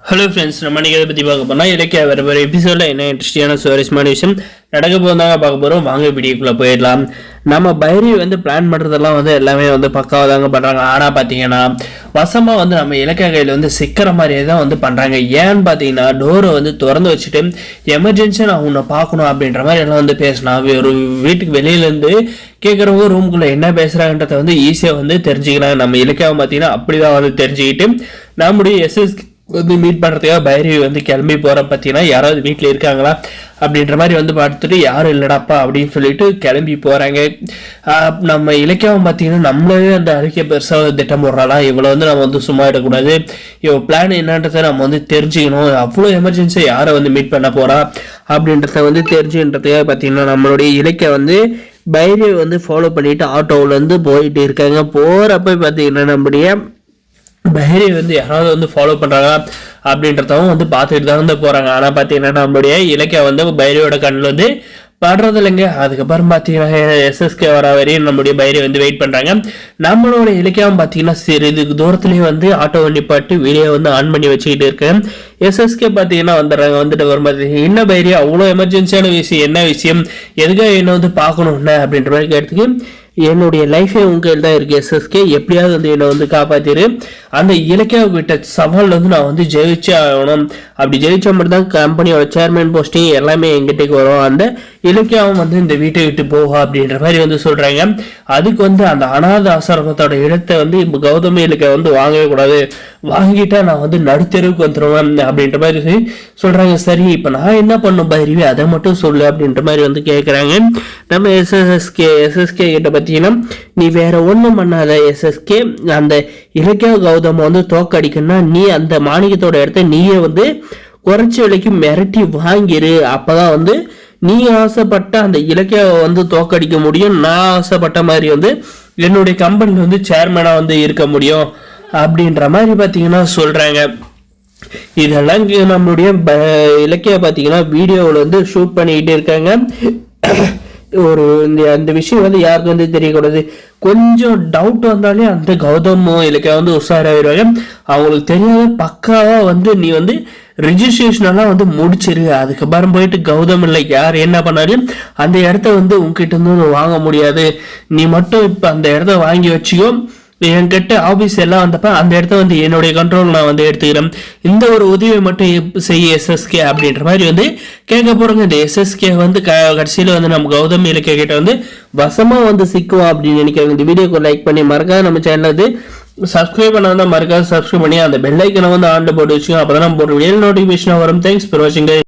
Hello friends, நம்ம இன்றைக்கி எதை பற்றி பார்க்க போனால் இலக்கிய வேறு எபிசோடில் என்ன இன்ட்ரெஸ்டிங்கான சுவாரஸ்யமான விஷயம் நடக்க போதாங்க பார்க்க போகிறோம். வாங்க வீடியோக்குள்ளே போயிடலாம். நம்ம பைரி பிளான் பண்ணுறதெல்லாம் எல்லாமே பக்காவாக தாங்க பண்ணுறாங்க. ஆனால் பார்த்தீங்கன்னா வசமாக நம்ம இலக்கிய கையில் சிக்கிற மாதிரியே தான் பண்ணுறாங்க. ஏன்னு பார்த்தீங்கன்னா டோரை திறந்து வச்சுட்டு எமர்ஜென்சியாக நான் உன்னை பார்க்கணும் அப்படின்ற மாதிரி எல்லாம் பேசினா ஒரு வீட்டுக்கு வெளியிலேருந்து கேட்குறவங்க ரூம்குள்ளே என்ன பேசுகிறாங்கன்றத ஈஸியாக தெரிஞ்சுக்கிறாங்க. நம்ம இலக்கியாவை பார்த்தீங்கன்னா அப்படி தான் தெரிஞ்சுக்கிட்டு நம்முடைய எஸ்எஸ் மீட் பண்ணுறதுக்காக பைரவி கிளம்பி போகிற பார்த்தீங்கன்னா யாராவது வீட்டில் இருக்காங்களா அப்படின்ற மாதிரி பார்த்துட்டு யாரும் இல்லைடாப்பா அப்படின்னு சொல்லிட்டு கிளம்பி போகிறாங்க. நம்ம இலக்கியம் பார்த்தீங்கன்னா நம்மளே அந்த அறிக்கை பெருசாக திட்டம் போடுறாளா, இவ்வளோ நம்ம சும்மா இடக்கூடாது, இவ பிளான் என்னன்றதை நம்ம தெரிஞ்சுக்கணும், அவ்வளோ எமர்ஜென்சியாக யாரை மீட் பண்ண போகிறா அப்படின்றத தெரிஞ்சுன்றதுக்காக பார்த்தீங்கன்னா நம்மளுடைய இலக்கிய பைரவி ஃபாலோ பண்ணிட்டு ஆட்டோவிலேருந்து போயிட்டு இருக்காங்க. போகிறப்ப பார்த்தீங்கன்னா நம்முடைய பைரவி யாராவது ஃபாலோ பண்ணுறாங்க அப்படின்றதும் பார்த்துட்டு தான் போகிறாங்க. ஆனால் பார்த்தீங்கன்னா நம்மளுடைய இலக்கிய பைரவியோட கண்ணில் படுறது இல்லைங்க. அதுக்கப்புறம் பார்த்தீங்கன்னா எஸ்எஸ்கே வர வரையும் நம்மளுடைய பைரவி வெயிட் பண்ணுறாங்க. நம்மளோட இலக்கியம் பார்த்தீங்கன்னா சிறிது தூரத்துலேயே ஆட்டோ நிப்பாட்டு வீடியோ ஆன் பண்ணி வச்சுக்கிட்டு இருக்கேன். எஸ்எஸ்கே பார்த்தீங்கன்னா வந்துட்டு வரும்போது என்ன பைரவி அவ்வளோ எமர்ஜென்சியான விஷயம், என்ன விஷயம், எதுக்காக என்ன பார்க்கணும்னு அப்படின்ற மாதிரி கேட்டதுக்கு என்னுடைய லைஃபே உங்கள் தான் இருக்கு எஸ்எஸ்கே, எப்படியாவது என்னை காப்பாத்திரு, அந்த இலக்கிய விட்ட சவால் நான் ஜெயிச்சே ஆகணும், அப்படி ஜெயிச்சா மட்டும் தான் கம்பெனியோட சேர்மேன் போஸ்டிங் எல்லாமே எங்கிட்டக்கு வரும், அந்த இலக்கியம் இந்த வீட்டை விட்டு போகும் அப்படின்ற மாதிரி சொல்றாங்க. அதுக்கு அந்த அநாத ஆசிரமத்தோட இடத்தை இப்போ கௌதமி இலக்கிய வாங்கவே கூடாது, வாங்கிட்டா நான் நடுத்தெருவுக்கு வந்துடுவேன் அப்படின்ற மாதிரி சொல்றாங்க. சரி, இப்போ நான் என்ன பண்ணும் பைரவி, அதை மட்டும் சொல்லு அப்படின்ற மாதிரி கேட்குறாங்க. நம்ம எஸ்எஸ்கே கிட்ட பார்த்தீங்கன்னா நீ வேற ஒன்றும் பண்ணாத எஸ்எஸ்கே, அந்த இலக்கிய கௌதம தோக்கடிக்கணும்னா நீ அந்த மாணிக்கத்தோட இடத்த நீயே குறைச்சி விலைக்கு மிரட்டி வாங்கிரு, அப்பதான் நீ ஆசைப்பட்ட அந்த இலக்கிய தோக்கடிக்க முடியும், நான் ஆசைப்பட்ட மாதிரி என்னுடைய கம்பெனி சேர்மனா இருக்க முடியும் அப்படின்ற மாதிரி பார்த்தீங்கன்னா சொல்றாங்க. இதெல்லாம் நம்மளுடைய இலக்கிய பார்த்தீங்கன்னா வீடியோவில் ஷூட் பண்ணிக்கிட்டே இருக்காங்க. ஒரு அந்த விஷயம் யாருக்கு தெரியக்கூடாது, கொஞ்சம் டவுட் வந்தாலே அந்த கௌதமும் இலக்கிய உஷாராயிருவாங்க. அவங்களுக்கு தெரியாத பக்காவா நீ ரிஜிஸ்ட்ரேஷன் எல்லாம் முடிச்சிரு, அதுக்கப்புறம் போயிட்டு கௌதம் இல்லை யார் என்ன பண்ணாரு அந்த இடத்த உங்ககிட்ட இருந்து வாங்க முடியாது, நீ மட்டும் இப்ப அந்த இடத்த வாங்கி வச்சுக்கோ, என்கிட்ட ஆபீஸ் எல்லாம் வந்தப்ப அந்த இடத்த என்னுடைய கண்ட்ரோல் நான் எடுத்துக்கிறேன், இந்த ஒரு உதவியை மட்டும் செய்ய எஸ்எஸ்கே அப்படின்ற மாதிரி கேட்க போறோங்க. இந்த எஸ்எஸ்கே கடைசியில நம்ம கௌதம் இலக்கிய கிட்ட வசமா சிக்குவோம் அப்படின்னு நினைக்கிறேன். இந்த வீடியோக்கு லைக் பண்ணி மறக்காம நம்ம சேனல் சப்ஸ்கிரைப் பண்ணாதான் மறக்காம சப்ஸ்கிரைப் பண்ணி அந்த பெல் ஐக்கனை ஆன்ல போட்டு வச்சுக்கோங்க, அப்பதான் நம்ம போடுற வீடியோ நோட்டிபிகேஷன் வரும். தேங்க்ஸ் ஃபார் வாட்சிங்.